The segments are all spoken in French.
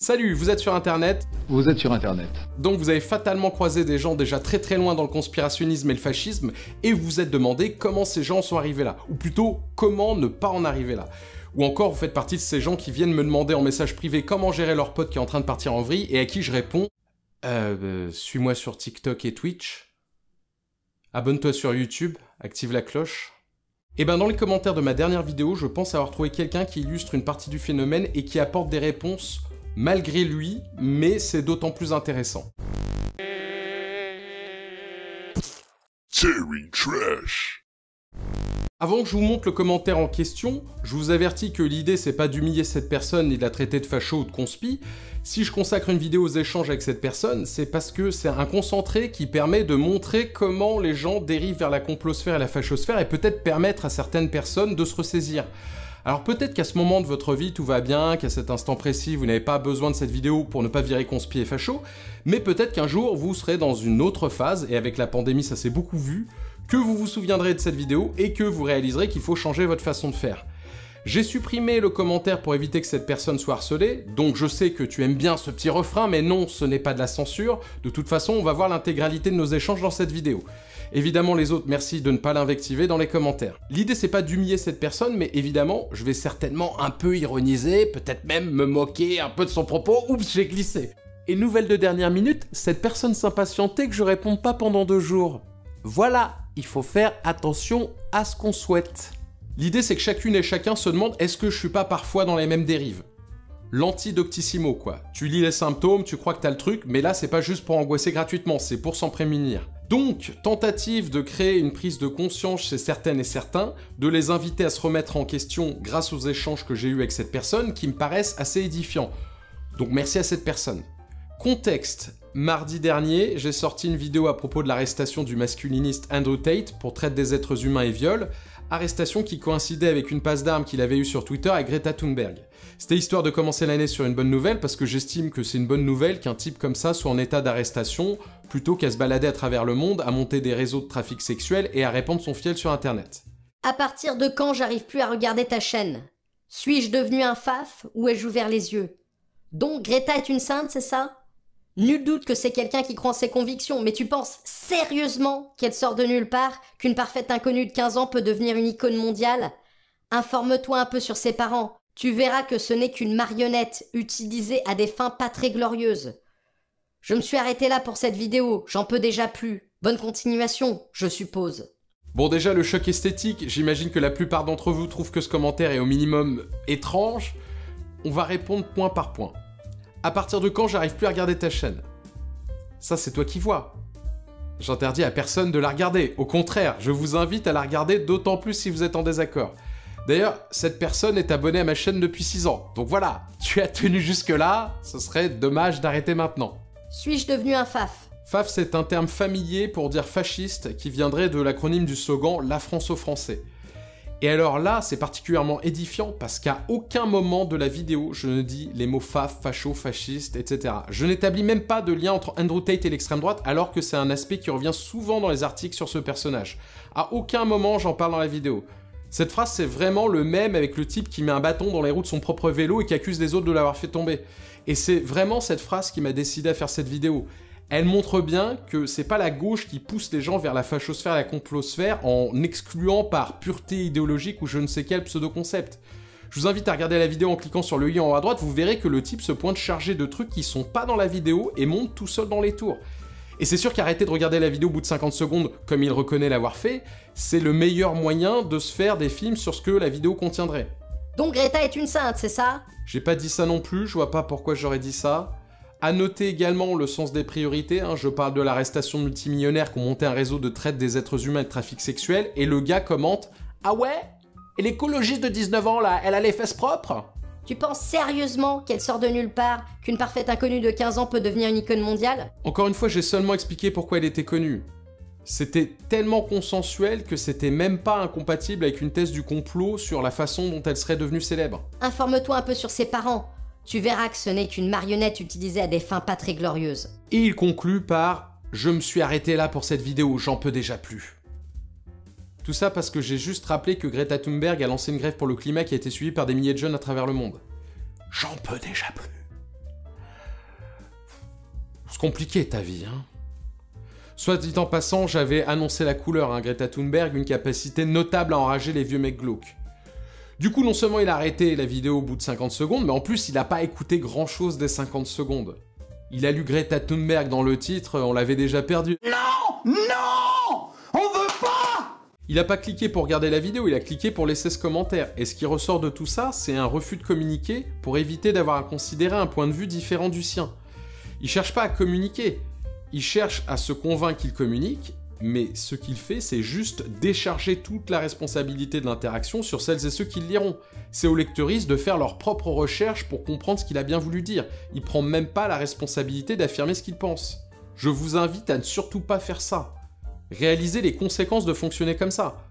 Salut, vous êtes sur Internet. Vous êtes sur Internet. Donc vous avez fatalement croisé des gens déjà très loin dans le conspirationnisme et le fascisme, et vous vous êtes demandé comment ces gens sont arrivés là. Ou plutôt, comment ne pas en arriver là. Ou encore, vous faites partie de ces gens qui viennent me demander en message privé comment gérer leur pote qui est en train de partir en vrille, et à qui je réponds suis-moi sur TikTok et Twitch. Abonne-toi sur YouTube, active la cloche. Et ben dans les commentaires de ma dernière vidéo, je pense avoir trouvé quelqu'un qui illustre une partie du phénomène et qui apporte des réponses malgré lui, mais c'est d'autant plus intéressant. Terry Trash. Avant que je vous montre le commentaire en question, je vous avertis que l'idée c'est pas d'humilier cette personne ni de la traiter de facho ou de conspi. Si je consacre une vidéo aux échanges avec cette personne, c'est parce que c'est un concentré qui permet de montrer comment les gens dérivent vers la complosphère et la fachosphère et peut-être permettre à certaines personnes de se ressaisir. Alors peut-être qu'à ce moment de votre vie tout va bien, qu'à cet instant précis vous n'avez pas besoin de cette vidéo pour ne pas virer conspi et facho, mais peut-être qu'un jour vous serez dans une autre phase, et avec la pandémie ça s'est beaucoup vu, que vous vous souviendrez de cette vidéo et que vous réaliserez qu'il faut changer votre façon de faire. J'ai supprimé le commentaire pour éviter que cette personne soit harcelée, donc je sais que tu aimes bien ce petit refrain, mais non, ce n'est pas de la censure. De toute façon, on va voir l'intégralité de nos échanges dans cette vidéo. Évidemment, les autres, merci de ne pas l'invectiver dans les commentaires. L'idée, c'est pas d'humilier cette personne, mais évidemment, je vais certainement un peu ironiser, peut-être même me moquer un peu de son propos. Oups, j'ai glissé. Et nouvelle de dernière minute, cette personne s'impatientait que je réponde pas pendant 2 jours. Voilà, il faut faire attention à ce qu'on souhaite. L'idée, c'est que chacune et chacun se demande est-ce que je suis pas parfois dans les mêmes dérives. L'anti-doctissimo, quoi. Tu lis les symptômes, tu crois que t'as le truc, mais là, c'est pas juste pour angoisser gratuitement, c'est pour s'en prémunir. Donc, tentative de créer une prise de conscience chez certaines et certains, de les inviter à se remettre en question grâce aux échanges que j'ai eus avec cette personne, qui me paraissent assez édifiants. Donc merci à cette personne. Contexte. Mardi dernier, j'ai sorti une vidéo à propos de l'arrestation du masculiniste Andrew Tate pour traite des êtres humains et viol, arrestation qui coïncidait avec une passe d'armes qu'il avait eue sur Twitter avec Greta Thunberg. C'était histoire de commencer l'année sur une bonne nouvelle parce que j'estime que c'est une bonne nouvelle qu'un type comme ça soit en état d'arrestation plutôt qu'à se balader à travers le monde, à monter des réseaux de trafic sexuel et à répandre son fiel sur internet. À partir de quand j'arrive plus à regarder ta chaîne? Suis-je devenu un faf ou ai-je ouvert les yeux? Donc Greta est une sainte, c'est ça? Nul doute que c'est quelqu'un qui croit en ses convictions, mais tu penses sérieusement qu'elle sort de nulle part, qu'une parfaite inconnue de 15 ans peut devenir une icône mondiale? Informe-toi un peu sur ses parents, tu verras que ce n'est qu'une marionnette utilisée à des fins pas très glorieuses. Je me suis arrêté là pour cette vidéo, j'en peux déjà plus. Bonne continuation, je suppose. Bon déjà le choc esthétique, j'imagine que la plupart d'entre vous trouvent que ce commentaire est au minimum étrange. On va répondre point par point. À partir de quand j'arrive plus à regarder ta chaîne? Ça c'est toi qui vois. J'interdis à personne de la regarder. Au contraire, je vous invite à la regarder d'autant plus si vous êtes en désaccord. D'ailleurs, cette personne est abonnée à ma chaîne depuis 6 ans. Donc voilà, tu as tenu jusque là, ce serait dommage d'arrêter maintenant. Suis-je devenu un faf? Faf c'est un terme familier pour dire fasciste qui viendrait de l'acronyme du slogan « La France aux Français ». Et alors là, c'est particulièrement édifiant parce qu'à aucun moment de la vidéo, je ne dis les mots faf, facho, fasciste, etc. Je n'établis même pas de lien entre Andrew Tate et l'extrême droite alors que c'est un aspect qui revient souvent dans les articles sur ce personnage. À aucun moment j'en parle dans la vidéo. Cette phrase c'est vraiment le même avec le type qui met un bâton dans les roues de son propre vélo et qui accuse les autres de l'avoir fait tomber. Et c'est vraiment cette phrase qui m'a décidé à faire cette vidéo. Elle montre bien que c'est pas la gauche qui pousse les gens vers la fachosphère et la complosphère en excluant par pureté idéologique ou je ne sais quel pseudo-concept. Je vous invite à regarder la vidéo en cliquant sur le lien en haut à droite, vous verrez que le type se pointe chargé de trucs qui sont pas dans la vidéo et monte tout seul dans les tours. Et c'est sûr qu'arrêter de regarder la vidéo au bout de 50 secondes, comme il reconnaît l'avoir fait, c'est le meilleur moyen de se faire des films sur ce que la vidéo contiendrait. Donc Greta est une sainte, c'est ça? J'ai pas dit ça non plus, je vois pas pourquoi j'aurais dit ça. À noter également le sens des priorités, je parle de l'arrestation de multimillionnaires qui ont monté un réseau de traite des êtres humains et de trafic sexuel, et le gars commente « Ah ouais? Et l'écologiste de 19 ans là, elle a les fesses propres ?» Tu penses sérieusement qu'elle sort de nulle part, qu'une parfaite inconnue de 15 ans peut devenir une icône mondiale? Encore une fois, j'ai seulement expliqué pourquoi elle était connue. C'était tellement consensuel que c'était même pas incompatible avec une thèse du complot sur la façon dont elle serait devenue célèbre. Informe-toi un peu sur ses parents. Tu verras que ce n'est qu'une marionnette utilisée à des fins pas très glorieuses. Et il conclut par « Je me suis arrêté là pour cette vidéo, j'en peux déjà plus ». Tout ça parce que j'ai juste rappelé que Greta Thunberg a lancé une grève pour le climat qui a été suivie par des milliers de jeunes à travers le monde. J'en peux déjà plus. C'est compliqué ta vie, hein. Soit dit en passant, j'avais annoncé la couleur, hein, Greta Thunberg, une capacité notable à enrager les vieux mecs glauques. Du coup, non seulement il a arrêté la vidéo au bout de 50 secondes, mais en plus il n'a pas écouté grand chose des 50 secondes. Il a lu Greta Thunberg dans le titre, on l'avait déjà perdu. Non! Non! On veut pas! Il n'a pas cliqué pour regarder la vidéo, il a cliqué pour laisser ce commentaire. Et ce qui ressort de tout ça, c'est un refus de communiquer pour éviter d'avoir à considérer un point de vue différent du sien. Il cherche pas à communiquer, il cherche à se convaincre qu'il communique, mais ce qu'il fait, c'est juste décharger toute la responsabilité de l'interaction sur celles et ceux qui le liront. C'est aux lecteuristes de faire leurs propres recherches pour comprendre ce qu'il a bien voulu dire. Il prend même pas la responsabilité d'affirmer ce qu'il pense. Je vous invite à ne surtout pas faire ça. Réalisez les conséquences de fonctionner comme ça.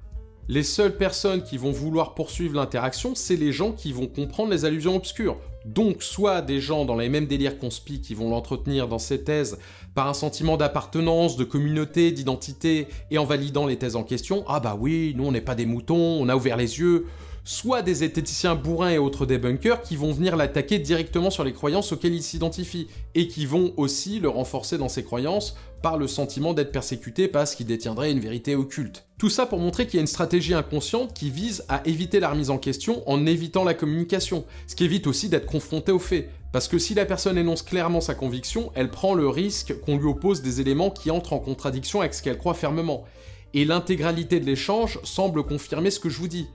Les seules personnes qui vont vouloir poursuivre l'interaction, c'est les gens qui vont comprendre les allusions obscures. Donc, soit des gens dans les mêmes délires conspi qui vont l'entretenir dans ses thèses par un sentiment d'appartenance, de communauté, d'identité, et en validant les thèses en question, ah bah oui, nous on n'est pas des moutons, on a ouvert les yeux, soit des zététiciens bourrins et autres débunkers qui vont venir l'attaquer directement sur les croyances auxquelles il s'identifie, et qui vont aussi le renforcer dans ses croyances par le sentiment d'être persécuté parce qu'il détiendrait une vérité occulte. Tout ça pour montrer qu'il y a une stratégie inconsciente qui vise à éviter la remise en question en évitant la communication, ce qui évite aussi d'être confronté aux faits. Parce que si la personne énonce clairement sa conviction, elle prend le risque qu'on lui oppose des éléments qui entrent en contradiction avec ce qu'elle croit fermement. Et l'intégralité de l'échange semble confirmer ce que je vous dis.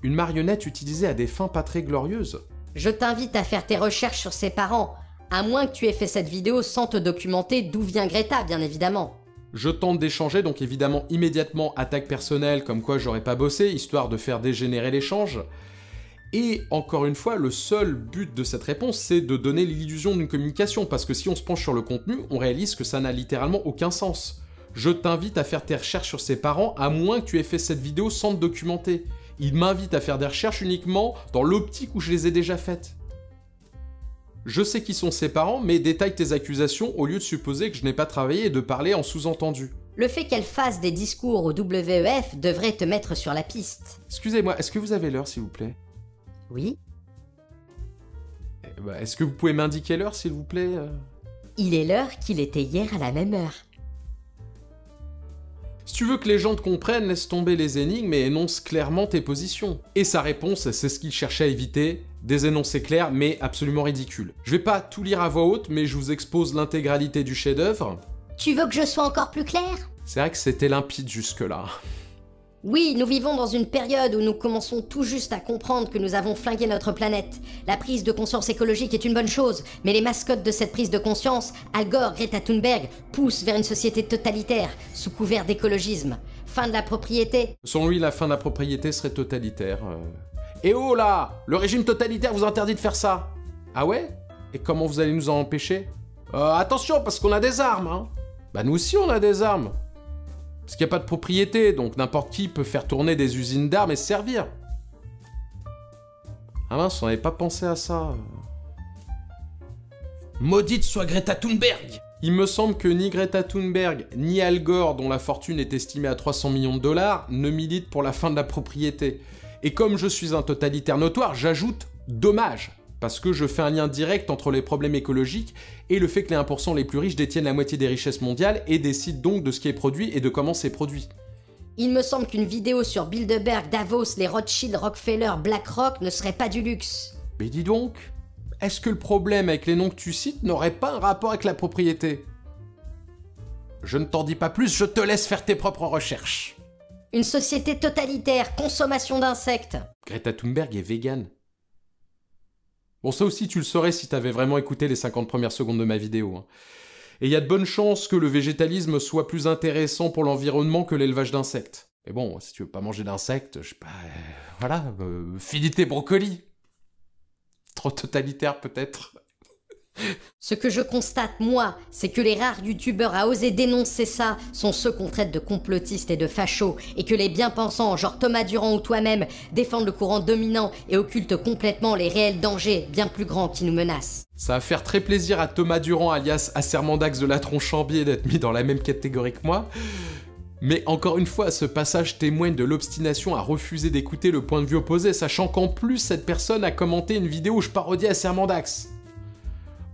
Une marionnette utilisée à des fins pas très glorieuses. Je t'invite à faire tes recherches sur ses parents, à moins que tu aies fait cette vidéo sans te documenter d'où vient Greta, bien évidemment. Je tente d'échanger, donc évidemment immédiatement attaque personnelle, comme quoi j'aurais pas bossé, histoire de faire dégénérer l'échange. Et encore une fois, le seul but de cette réponse, c'est de donner l'illusion d'une communication, parce que si on se penche sur le contenu, on réalise que ça n'a littéralement aucun sens. Je t'invite à faire tes recherches sur ses parents, à moins que tu aies fait cette vidéo sans te documenter. Il m'invite à faire des recherches uniquement dans l'optique où je les ai déjà faites. Je sais qui sont ses parents, mais détaille tes accusations au lieu de supposer que je n'ai pas travaillé et de parler en sous-entendu. Le fait qu'elle fasse des discours au WEF devrait te mettre sur la piste. Excusez-moi, est-ce que vous avez l'heure, s'il vous plaît? Oui. Est-ce que vous pouvez m'indiquer l'heure, s'il vous plaît? Il est l'heure qu'il était hier à la même heure. Si tu veux que les gens te comprennent, laisse tomber les énigmes et énonce clairement tes positions. Et sa réponse, c'est ce qu'il cherchait à éviter, des énoncés clairs mais absolument ridicules. Je vais pas tout lire à voix haute, mais je vous expose l'intégralité du chef-d'œuvre. Tu veux que je sois encore plus clair? C'est vrai que c'était limpide jusque-là. Oui, nous vivons dans une période où nous commençons tout juste à comprendre que nous avons flingué notre planète. La prise de conscience écologique est une bonne chose, mais les mascottes de cette prise de conscience, Al Gore, Greta Thunberg, poussent vers une société totalitaire, sous couvert d'écologisme. Fin de la propriété. Selon lui, la fin de la propriété serait totalitaire. Et oh là! Le régime totalitaire vous interdit de faire ça! Ah ouais? Et comment vous allez nous en empêcher? Attention, parce qu'on a des armes, hein! Bah nous aussi on a des armes! Parce qu'il n'y a pas de propriété, donc n'importe qui peut faire tourner des usines d'armes et se servir. Ah mince, on n'avait pas pensé à ça. Maudite soit Greta Thunberg! Il me semble que ni Greta Thunberg, ni Al Gore, dont la fortune est estimée à 300 millions de dollars, ne militent pour la fin de la propriété. Et comme je suis un totalitaire notoire, j'ajoute dommage. Parce que je fais un lien direct entre les problèmes écologiques et le fait que les 1% les plus riches détiennent la moitié des richesses mondiales et décident donc de ce qui est produit et de comment c'est produit. Il me semble qu'une vidéo sur Bilderberg, Davos, les Rothschild, Rockefeller, BlackRock ne serait pas du luxe. Mais dis donc, est-ce que le problème avec les noms que tu cites n'aurait pas un rapport avec la propriété? Je ne t'en dis pas plus, je te laisse faire tes propres recherches. Une société totalitaire, consommation d'insectes. Greta Thunberg est végane. Bon, ça aussi, tu le saurais si t'avais vraiment écouté les 50 premières secondes de ma vidéo. Hein. Et il y a de bonnes chances que le végétalisme soit plus intéressant pour l'environnement que l'élevage d'insectes. Mais bon, si tu veux pas manger d'insectes, je sais pas... voilà, finis tes brocolis. Trop totalitaire, peut-être. Ce que je constate, moi, c'est que les rares youtubeurs à oser dénoncer ça sont ceux qu'on traite de complotistes et de fachos, et que les bien-pensants, genre Thomas Durand ou toi-même, défendent le courant dominant et occultent complètement les réels dangers bien plus grands qui nous menacent. Ça va faire très plaisir à Thomas Durand, alias Assermandax de la Tronchambier, d'être mis dans la même catégorie que moi. Mais encore une fois, ce passage témoigne de l'obstination à refuser d'écouter le point de vue opposé, sachant qu'en plus, cette personne a commenté une vidéo où je parodiais Assermandax.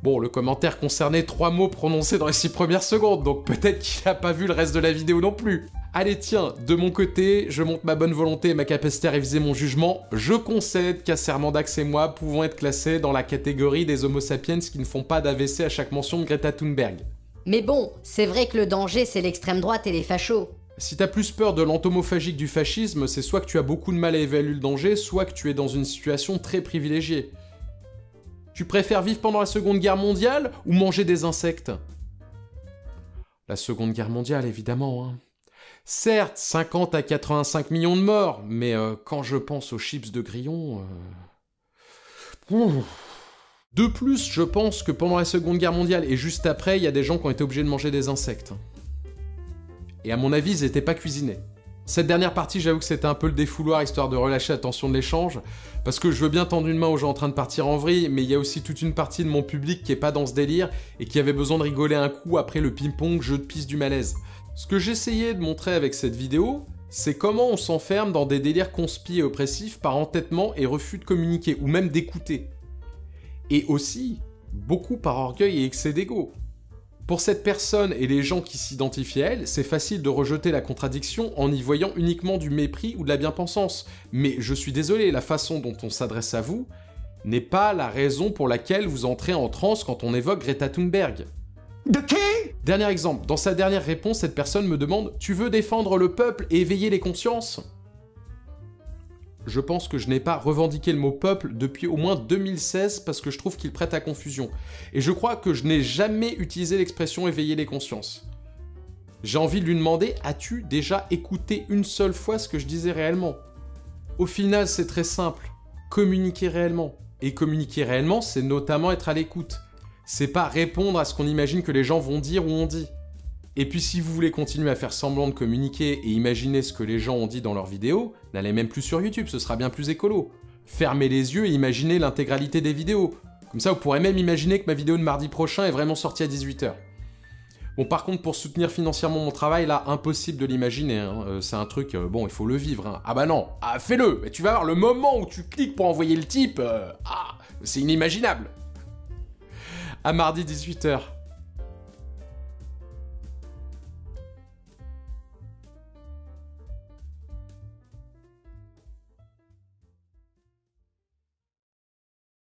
Bon, le commentaire concernait 3 mots prononcés dans les 6 premières secondes, donc peut-être qu'il a pas vu le reste de la vidéo non plus. Allez tiens, de mon côté, je montre ma bonne volonté et ma capacité à réviser mon jugement. Je concède qu'Assermandax et moi pouvons être classés dans la catégorie des homo sapiens qui ne font pas d'AVC à chaque mention de Greta Thunberg. Mais bon, c'est vrai que le danger, c'est l'extrême droite et les fachos. Si t'as plus peur de l'entomophagique du fascisme, c'est soit que tu as beaucoup de mal à évaluer le danger, soit que tu es dans une situation très privilégiée. Tu préfères vivre pendant la Seconde Guerre mondiale ou manger des insectes? La Seconde Guerre mondiale, évidemment, hein. Certes, 50 à 85 millions de morts, mais quand je pense aux chips de grillon... De plus, je pense que pendant la Seconde Guerre mondiale et juste après, il y a des gens qui ont été obligés de manger des insectes. Et à mon avis, ils n'étaient pas cuisinés. Cette dernière partie, j'avoue que c'était un peu le défouloir, histoire de relâcher la tension de l'échange, parce que je veux bien tendre une main aux gens en train de partir en vrille, mais il y a aussi toute une partie de mon public qui est pas dans ce délire, et qui avait besoin de rigoler un coup après le ping-pong jeu de piste du malaise. Ce que j'essayais de montrer avec cette vidéo, c'est comment on s'enferme dans des délires conspi et oppressifs par entêtement et refus de communiquer, ou même d'écouter. Et aussi, beaucoup par orgueil et excès d'ego. Pour cette personne et les gens qui s'identifient à elle, c'est facile de rejeter la contradiction en y voyant uniquement du mépris ou de la bien-pensance. Mais je suis désolé, la façon dont on s'adresse à vous n'est pas la raison pour laquelle vous entrez en transe quand on évoque Greta Thunberg. De qui? Dernier exemple, dans sa dernière réponse, cette personne me demande « Tu veux défendre le peuple et éveiller les consciences ?» Je pense que je n'ai pas revendiqué le mot peuple depuis au moins 2016 parce que je trouve qu'il prête à confusion. Et je crois que je n'ai jamais utilisé l'expression éveiller les consciences. J'ai envie de lui demander, as-tu déjà écouté une seule fois ce que je disais réellement? Au final, c'est très simple. Communiquer réellement. Et communiquer réellement, c'est notamment être à l'écoute. C'est pas répondre à ce qu'on imagine que les gens vont dire ou ont dit. Et puis si vous voulez continuer à faire semblant de communiquer et imaginer ce que les gens ont dit dans leurs vidéos, n'allez même plus sur YouTube, ce sera bien plus écolo. Fermez les yeux et imaginez l'intégralité des vidéos. Comme ça, vous pourrez même imaginer que ma vidéo de mardi prochain est vraiment sortie à 18 h. Bon, par contre, pour soutenir financièrement mon travail, là, impossible de l'imaginer. Hein. C'est un truc, bon, il faut le vivre. Hein. Ah bah non, ah, fais-le. Mais tu vas voir, le moment où tu cliques pour envoyer le type, c'est inimaginable. À mardi 18 h.